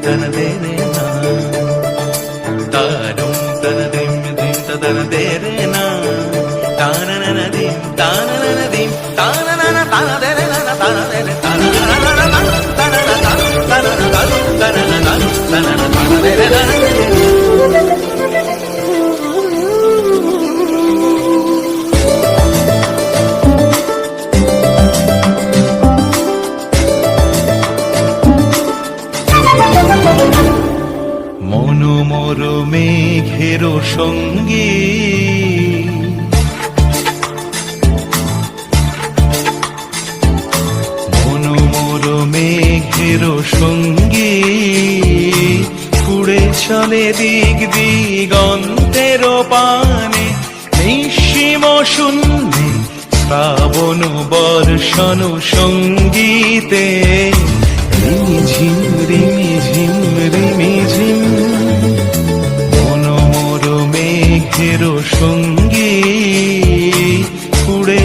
tana dere na tarum tana dim dim tana dere na tana na dim tana na dim tana na tana dere na tana dere tana na tana na tana na tana na tana na tana na tana dere na মনোমর মেঘের সঙ্গী মনোমর মেঘের সঙ্গী উড়ে চলে দিক দিগন্তের পানে নিঃসীম শূন্যে শ্রাবণ বর্ষণ সঙ্গীতে রিমিঝিম রিমিঝিম রিমিঝিম মনোমর মেঘের সঙ্গী উড়ে